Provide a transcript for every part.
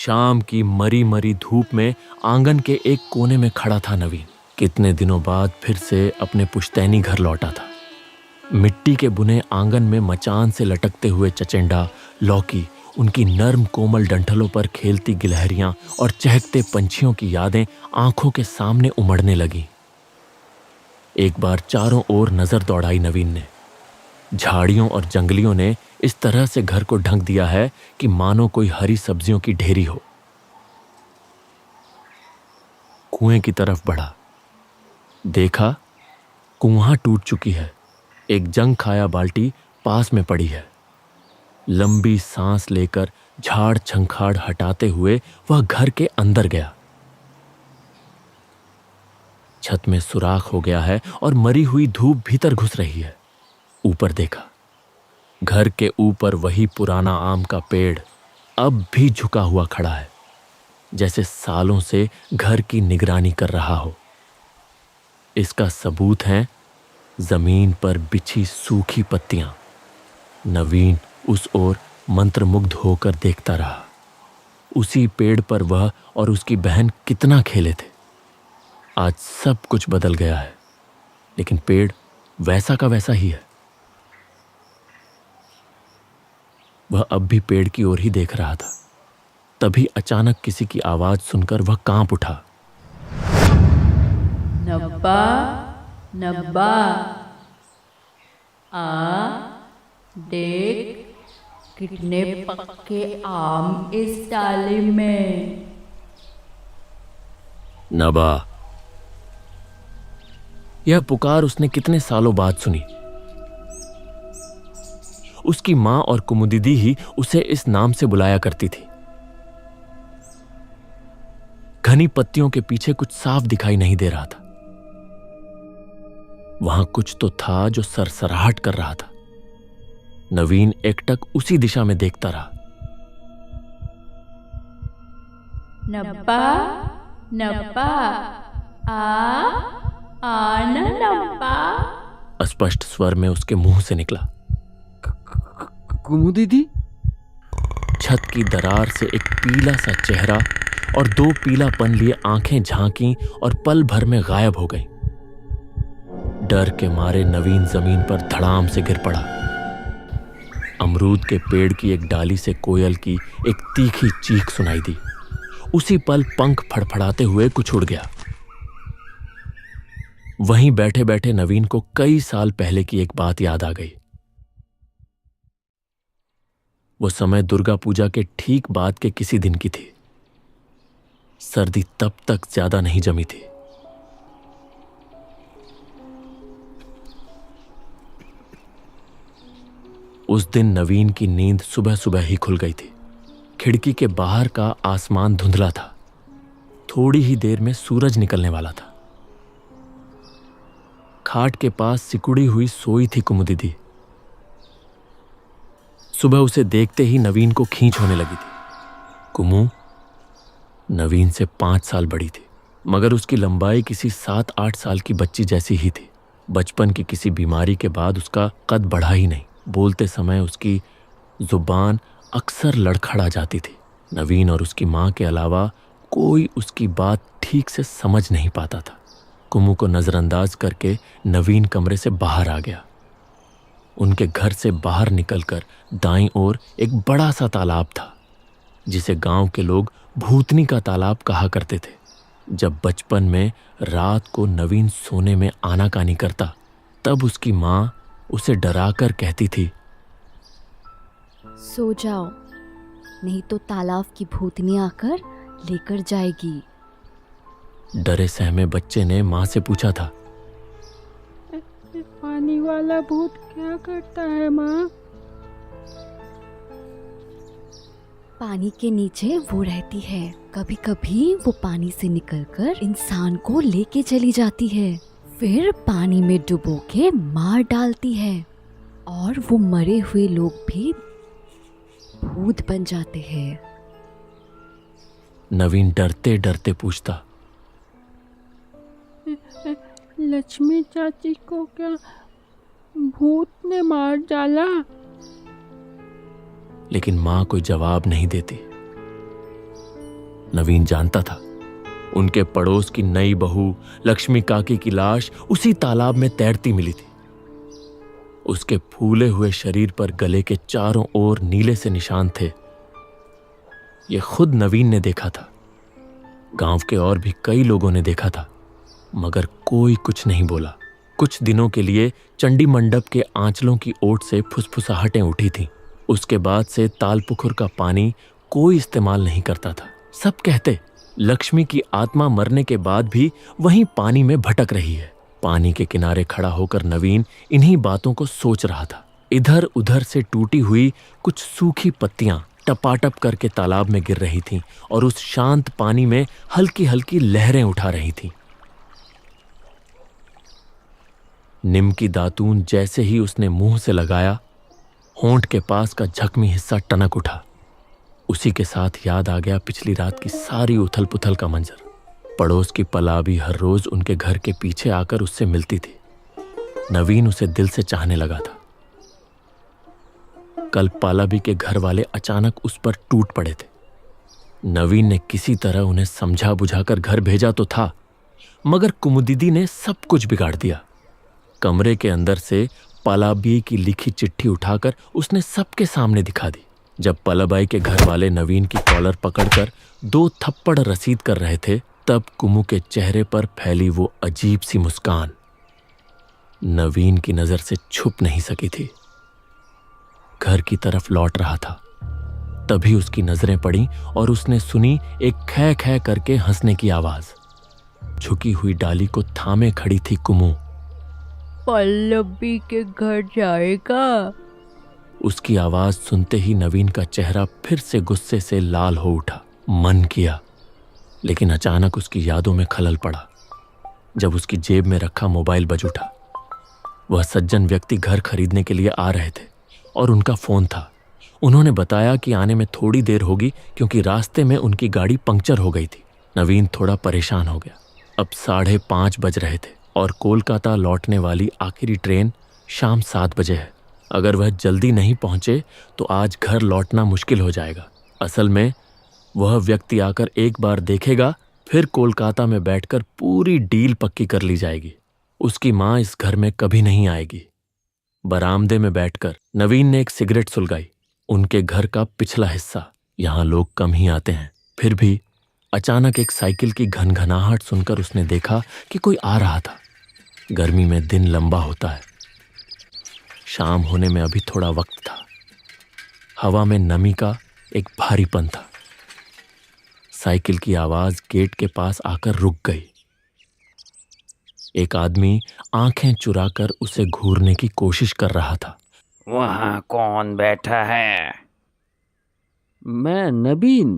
शाम की मरी मरी धूप में आंगन के एक कोने में खड़ा था नवीन। कितने दिनों बाद फिर से अपने पुश्तैनी घर लौटा था। मिट्टी के बुने आंगन में मचान से लटकते हुए चचेंडा, लौकी, उनकी नर्म कोमल डंठलों पर खेलती गिलहरियां और चहकते पंछियों की यादें आंखों के सामने उमड़ने लगी। एक बार चारों ओर नजर दौड़ाई नवीन ने। झाड़ियों और जंगलियों ने इस तरह से घर को ढक दिया है कि मानो कोई हरी सब्जियों की ढेरी हो। कुएं की तरफ बढ़ा, देखा कुआं टूट चुकी है। एक जंग खाया बाल्टी पास में पड़ी है। लंबी सांस लेकर झाड़ झंखाड़ हटाते हुए वह घर के अंदर गया। छत में सुराख हो गया है और मरी हुई धूप भीतर घुस रही है। ऊपर देखा, घर के ऊपर वही पुराना आम का पेड़ अब भी झुका हुआ खड़ा है, जैसे सालों से घर की निगरानी कर रहा हो। इसका सबूत है जमीन पर बिछी सूखी पत्तियां। नवीन उस ओर मंत्रमुग्ध होकर देखता रहा। उसी पेड़ पर वह और उसकी बहन कितना खेले थे। आज सब कुछ बदल गया है, लेकिन पेड़ वैसा का वैसा ही है। वह अब भी पेड़ की ओर ही देख रहा था। तभी अचानक किसी की आवाज सुनकर वह कांप उठा। नब्बा, नब्बा, आ देख कितने पक्के आम इस डाली में। नबा। यह पुकार उसने कितने सालों बाद सुनी। उसकी मां और कुमुदिदी ही उसे इस नाम से बुलाया करती थी। घनी पत्तियों के पीछे कुछ साफ दिखाई नहीं दे रहा था। वहां कुछ तो था जो सरसराहट कर रहा था। नवीन एकटक उसी दिशा में देखता रहा। नब्बा, नब्बा, आना नब्बा। अस्पष्ट स्वर में उसके मुंह से निकला। कुमुदिदी। छत की दरार से एक पीला सा चेहरा और दो पीलापन लिए आंखें झांकी और पल भर में गायब हो गई। डर के मारे नवीन जमीन पर धड़ाम से गिर पड़ा। अमरूद के पेड़ की एक डाली से कोयल की एक तीखी चीख सुनाई दी। उसी पल पंख फड़फड़ाते हुए कुछ उड़ गया। वहीं बैठे बैठे नवीन को कई साल पहले की एक बात याद आ गई। वो समय दुर्गा पूजा के ठीक बाद के किसी दिन की थी। सर्दी तब तक ज्यादा नहीं जमी थी। उस दिन नवीन की नींद सुबह सुबह ही खुल गई थी। खिड़की के बाहर का आसमान धुंधला था। थोड़ी ही देर में सूरज निकलने वाला था। खाट के पास सिकुड़ी हुई सोई थी कुमुदिदी। सुबह उसे देखते ही नवीन को खींच होने लगी थी। कुमु नवीन से 5 साल बड़ी थी, मगर उसकी लंबाई किसी 7-8 साल की बच्ची जैसी ही थी। बचपन की किसी बीमारी के बाद उसका कद बढ़ा ही नहीं। बोलते समय उसकी जुबान अक्सर लड़खड़ा जाती थी। नवीन और उसकी मां के अलावा कोई उसकी बात ठीक से समझ नहीं पाता था। कुमु को नजरअंदाज करके नवीन कमरे से बाहर आ गया। उनके घर से बाहर निकलकर दाईं ओर एक बड़ा सा तालाब था, जिसे गांव के लोग भूतनी का तालाब कहा करते थे। जब बचपन में रात को नवीन सोने में आनाकानी करता, तब उसकी मां उसे डराकर कहती थी, सो जाओ, नहीं तो तालाब की भूतनी आकर लेकर जाएगी। डरे सहमे बच्चे ने मां से पूछा था, पानी वाला भूत क्या करता है माँ? पानी के नीचे वो रहती है। कभी कभी वो पानी से निकलकर इंसान को लेके चली जाती है, फिर पानी में डुबो के मार डालती है, और वो मरे हुए लोग भी भूत बन जाते हैं। नवीन डरते डरते पूछता, लक्ष्मी चाची को क्या भूत ने मार डाला? लेकिन मां कोई जवाब नहीं देती। नवीन जानता था उनके पड़ोस की नई बहू लक्ष्मी काकी की लाश उसी तालाब में तैरती मिली थी। उसके फूले हुए शरीर पर गले के चारों ओर नीले से निशान थे। यह खुद नवीन ने देखा था, गांव के और भी कई लोगों ने देखा था, मगर कोई कुछ नहीं बोला। कुछ दिनों के लिए चंडी मंडप के आंचलों की ओट से फुसफुसाहटें उठी थीं। उसके बाद से तालपुकुर का पानी कोई इस्तेमाल नहीं करता था। सब कहते लक्ष्मी की आत्मा मरने के बाद भी वहीं पानी में भटक रही है। पानी के किनारे खड़ा होकर नवीन इन्हीं बातों को सोच रहा था। इधर उधर से टूटी हुई कुछ सूखी पत्तियां टपाटप करके तालाब में गिर रही थीं और उस शांत पानी में हल्की हल्की लहरें उठा रही थीं। निम की दातून जैसे ही उसने मुंह से लगाया, होंठ के पास का जख्मी हिस्सा टनक उठा। उसी के साथ याद आ गया पिछली रात की सारी उथल पुथल का मंजर। पड़ोस की पलाबी हर रोज उनके घर के पीछे आकर उससे मिलती थी। नवीन उसे दिल से चाहने लगा था। कल पालाबी के घर वाले अचानक उस पर टूट पड़े थे। नवीन ने किसी तरह उन्हें समझा बुझाकर घर भेजा तो था, मगर कुमुदीदी ने सब कुछ बिगाड़ दिया। कमरे के अंदर से पालाबी की लिखी चिट्ठी उठाकर उसने सबके सामने दिखा दी। जब पलाबाई के घर वाले नवीन की कॉलर पकड़कर 2 थप्पड़ रसीद कर रहे थे, तब कुमु के चेहरे पर फैली वो अजीब सी मुस्कान नवीन की नजर से छुप नहीं सकी थी। घर की तरफ लौट रहा था, तभी उसकी नजरें पड़ी और उसने सुनी एक खै खै करके हंसने की आवाज। झुकी हुई डाली को थामे खड़ी थी कुमु। पल्लवी के घर जाएगा? उसकी आवाज सुनते ही नवीन का चेहरा फिर से गुस्से से लाल हो उठा। मन किया, लेकिन अचानक उसकी यादों में खलल पड़ा जब उसकी जेब में रखा मोबाइल बज उठा। वह सज्जन व्यक्ति घर खरीदने के लिए आ रहे थे और उनका फोन था। उन्होंने बताया कि आने में थोड़ी देर होगी क्योंकि रास्ते में उनकी गाड़ी पंक्चर हो गई थी। नवीन थोड़ा परेशान हो गया। अब 5:30 बज रहे थे और कोलकाता लौटने वाली आखिरी ट्रेन शाम 7 बजे है। अगर वह जल्दी नहीं पहुंचे तो आज घर लौटना मुश्किल हो जाएगा। असल में वह व्यक्ति आकर एक बार देखेगा, फिर कोलकाता में बैठकर पूरी डील पक्की कर ली जाएगी। उसकी मां इस घर में कभी नहीं आएगी। बरामदे में बैठकर नवीन ने एक सिगरेट सुलगाई। उनके घर का पिछला हिस्सा, यहां लोग कम ही आते हैं, फिर भी अचानक एक साइकिल की घनघनाहट सुनकर उसने देखा कि कोई आ रहा था। गर्मी में दिन लंबा होता है। शाम होने में अभी थोड़ा वक्त था। हवा में नमी का एक भारीपन था। साइकिल की आवाज गेट के पास आकर रुक गई। एक आदमी आंखें चुराकर उसे घूरने की कोशिश कर रहा था। वहाँ कौन बैठा है? मैं नवीन।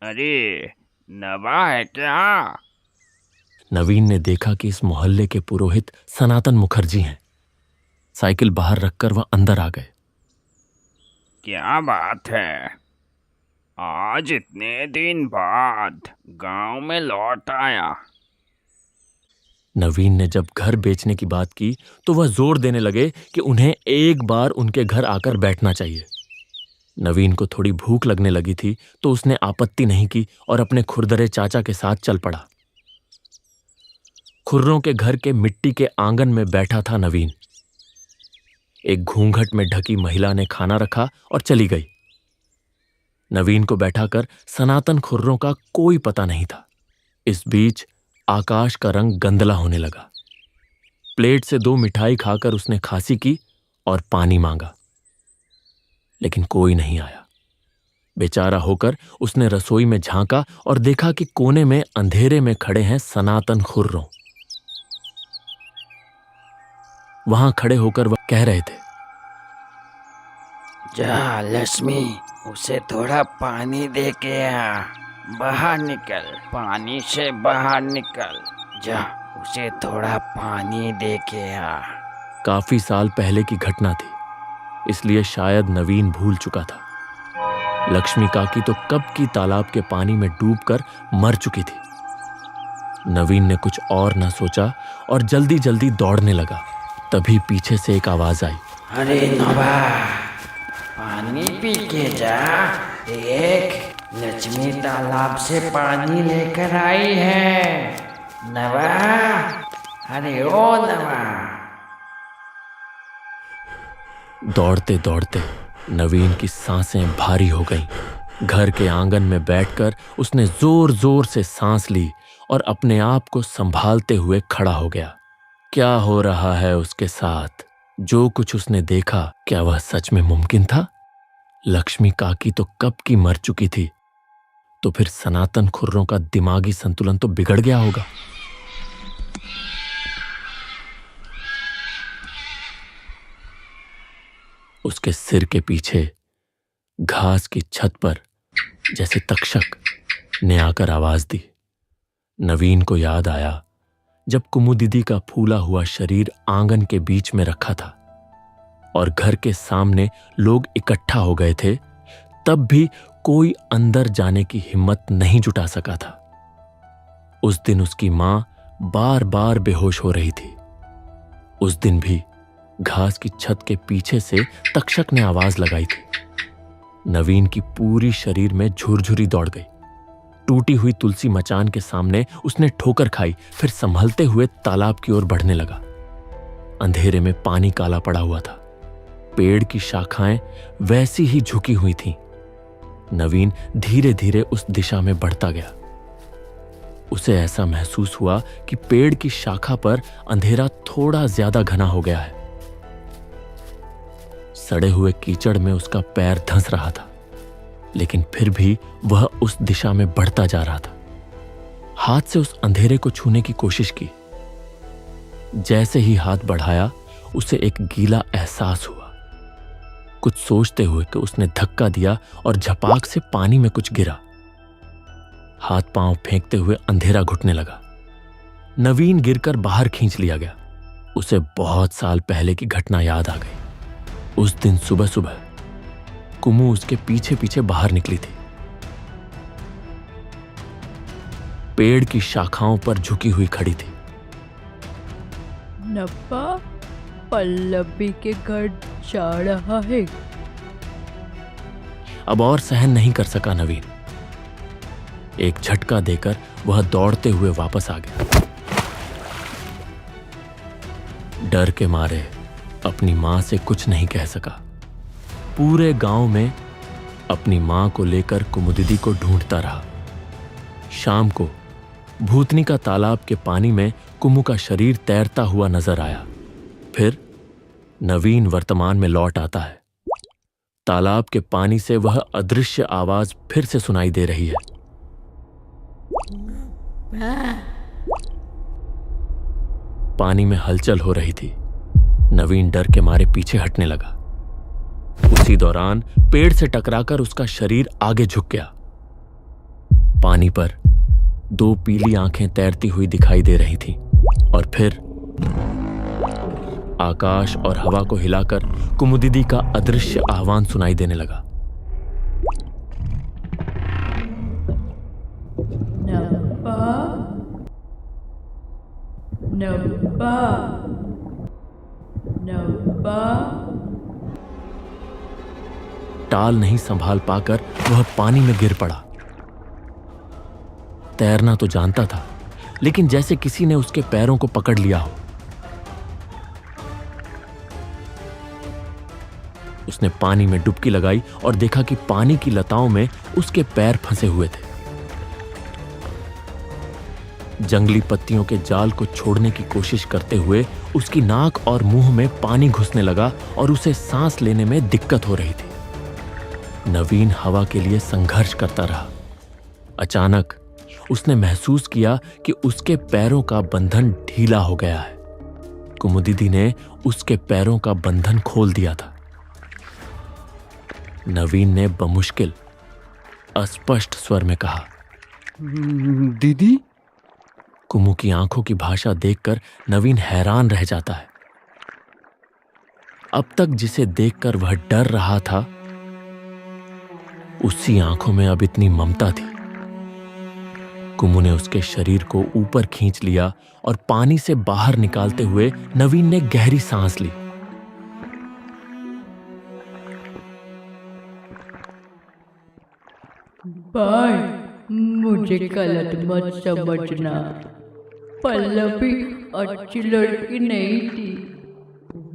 अरे नवा है क्या? नवीन ने देखा कि इस मोहल्ले के पुरोहित सनातन मुखर्जी हैं। साइकिल बाहर रखकर वह अंदर आ गए। क्या बात है, आज इतने दिन बाद गांव में लौट आया? नवीन ने जब घर बेचने की बात की तो वह जोर देने लगे कि उन्हें एक बार उनके घर आकर बैठना चाहिए। नवीन को थोड़ी भूख लगने लगी थी तो उसने आपत्ति नहीं की और अपने खुरदरे चाचा के साथ चल पड़ा। खुर्रों के घर के मिट्टी के आंगन में बैठा था नवीन। एक घूंघट में ढकी महिला ने खाना रखा और चली गई। नवीन को बैठाकर सनातन खुर्रों का कोई पता नहीं था। इस बीच आकाश का रंग गंदला होने लगा। प्लेट से 2 मिठाई खाकर उसने खांसी की और पानी मांगा, लेकिन कोई नहीं आया। बेचारा होकर उसने रसोई में झांका और देखा कि कोने में अंधेरे में खड़े हैं सनातन खुर्रों। वहां खड़े होकर वह कह रहे थे, जा लक्ष्मी, उसे थोड़ा पानी दे के आ। बाहर निकल, पानी से बाहर निकल। जा, उसे थोड़ा पानी दे के आ। काफी साल पहले की घटना थी, इसलिए शायद नवीन भूल चुका था। लक्ष्मी काकी तो कब की तालाब के पानी में डूबकर मर चुकी थी। नवीन ने कुछ और न सोचा और जल्दी जल्दी दौड़ने लगा। तभी पीछे से एक आवाज आई, अरे नवा, पानी पी के जा। देख, लक्ष्मी तालाब से पानी लेकर आई है। नवा, अरे ओ नवा। दौड़ते दौड़ते नवीन की सांसें भारी हो गईं। घर के आंगन में बैठकर उसने जोर जोर से सांस ली और अपने आप को संभालते हुए खड़ा हो गया। क्या हो रहा है उसके साथ? जो कुछ उसने देखा, क्या वह सच में मुमकिन था? लक्ष्मी काकी तो कब की मर चुकी थी, तो फिर सनातन खुर्रों का दिमागी संतुलन तो बिगड़ गया होगा। उसके सिर के पीछे घास की छत पर जैसे तक्षक ने आकर आवाज दी। नवीन को याद आया जब कुमु दीदी का फूला हुआ शरीर आंगन के बीच में रखा था और घर के सामने लोग इकट्ठा हो गए थे, तब भी कोई अंदर जाने की हिम्मत नहीं जुटा सका था। उस दिन उसकी मां बार बार बेहोश हो रही थी। उस दिन भी घास की छत के पीछे से तक्षक ने आवाज लगाई थी। नवीन की पूरी शरीर में झुरझुरी दौड़ गई। टूटी हुई तुलसी मचान के सामने उसने ठोकर खाई, फिर संभलते हुए तालाब की ओर बढ़ने लगा। अंधेरे में पानी काला पड़ा हुआ था। पेड़ की शाखाएं वैसी ही झुकी हुई थीं। नवीन धीरे धीरे उस दिशा में बढ़ता गया। उसे ऐसा महसूस हुआ कि पेड़ की शाखा पर अंधेरा थोड़ा ज्यादा घना हो गया है। सड़े हुए कीचड़ में उसका पैर धंस रहा था, लेकिन फिर भी वह उस दिशा में बढ़ता जा रहा था। हाथ से उस अंधेरे को छूने की कोशिश की। जैसे ही हाथ बढ़ाया, उसे एक गीला एहसास हुआ। कुछ सोचते हुए कि उसने धक्का दिया और झपाक से पानी में कुछ गिरा। हाथ पांव फेंकते हुए अंधेरा घुटने लगा। नवीन गिरकर बाहर खींच लिया गया। उसे बहुत साल पहले की घटना याद आ गई। उस दिन सुबह सुबह कुमु उसके पीछे पीछे बाहर निकली थी। पेड़ की शाखाओं पर झुकी हुई खड़ी थी। नप्पा पल्लवी के घर जा रहा है। अब और सहन नहीं कर सका नवीन। एक झटका देकर वह दौड़ते हुए वापस आ गया। डर के मारे अपनी मां से कुछ नहीं कह सका। पूरे गांव में अपनी मां को लेकर कुमुदिदी को ढूंढता रहा। शाम को भूतनी का तालाब के पानी में कुमु का शरीर तैरता हुआ नजर आया। फिर नवीन वर्तमान में लौट आता है। तालाब के पानी से वह अदृश्य आवाज फिर से सुनाई दे रही है। पानी में हलचल हो रही थी। नवीन डर के मारे पीछे हटने लगा। उसी दौरान पेड़ से टकराकर उसका शरीर आगे झुक गया। पानी पर दो पीली आंखें तैरती हुई दिखाई दे रही थीं और फिर आकाश और हवा को हिलाकर कुमुदिदी का अदृश्य आह्वान सुनाई देने लगा। नप्पा नप्पा नप्पा। टाल नहीं संभाल पाकर वह पानी में गिर पड़ा। तैरना तो जानता था, लेकिन जैसे किसी ने उसके पैरों को पकड़ लिया हो। उसने पानी में डुबकी लगाई और देखा कि पानी की लताओं में उसके पैर फंसे हुए थे। जंगली पत्तियों के जाल को छोड़ने की कोशिश करते हुए उसकी नाक और मुंह में पानी घुसने लगा और उसे सांस लेने में दिक्कत हो रही थी। नवीन हवा के लिए संघर्ष करता रहा। अचानक उसने महसूस किया कि उसके पैरों का बंधन ढीला हो गया है। कुमुदिदी ने उसके पैरों का बंधन खोल दिया था। नवीन ने बमुश्किल अस्पष्ट स्वर में कहा, दीदी। कुमु की आंखों की भाषा देखकर नवीन हैरान रह जाता है। अब तक जिसे देखकर वह डर रहा था, उसी आंखों में अब इतनी ममता थी। कुमु ने उसके शरीर को ऊपर खींच लिया और पानी से बाहर निकालते हुए नवीन ने गहरी सांस ली। भाई मुझे गलत मत समझना, पल्लवी अच्छी लड़की नहीं थी।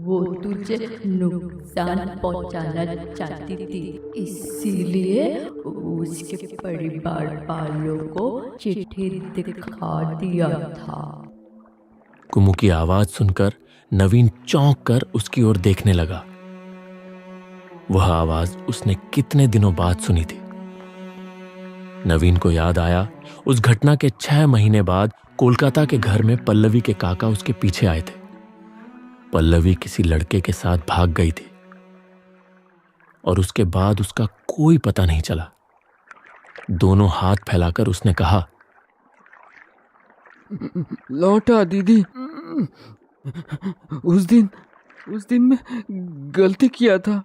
वो तुझे नुकसान पहुंचाना चाहती थी, इसीलिए उसके परिवार वालों को चिट्ठी दिखा दिया था। कुमू की आवाज सुनकर नवीन चौंक कर उसकी ओर देखने लगा। वह आवाज उसने कितने दिनों बाद सुनी थी। नवीन को याद आया उस घटना के 6 महीने बाद कोलकाता के घर में पल्लवी के काका उसके पीछे आए थे। पल्लवी किसी लड़के के साथ भाग गई थी और उसके बाद उसका कोई पता नहीं चला। दोनों हाथ फैलाकर उसने कहा, लौटा दीदी। उस दिन मैं गलती किया था।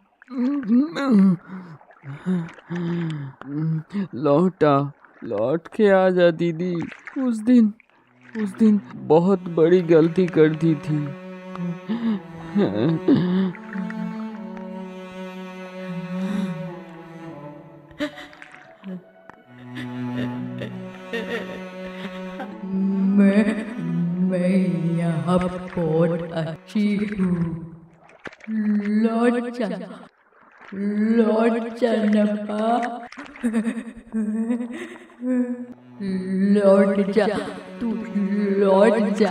लौट के आ जा दीदी। उस दिन बहुत बड़ी गलती कर दी थी। मैं यहाँ बहुत अच्छी हूँ। लौट जा नपा, लौट जा, तू लौट जा।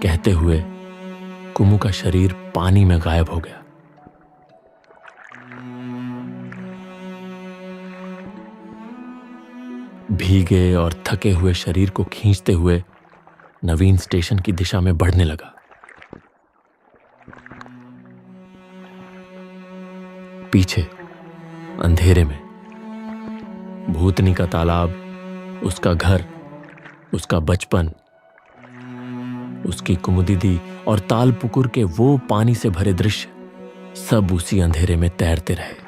कहते हुए कुमू का शरीर पानी में गायब हो गया। भीगे और थके हुए शरीर को खींचते हुए नवीन स्टेशन की दिशा में बढ़ने लगा। पीछे अंधेरे में भूतनी का तालाब, उसका घर, उसका बचपन, उसकी कुमुदिदी और ताल पुकुर के वो पानी से भरे दृश्य सब उसी अंधेरे में तैरते रहे।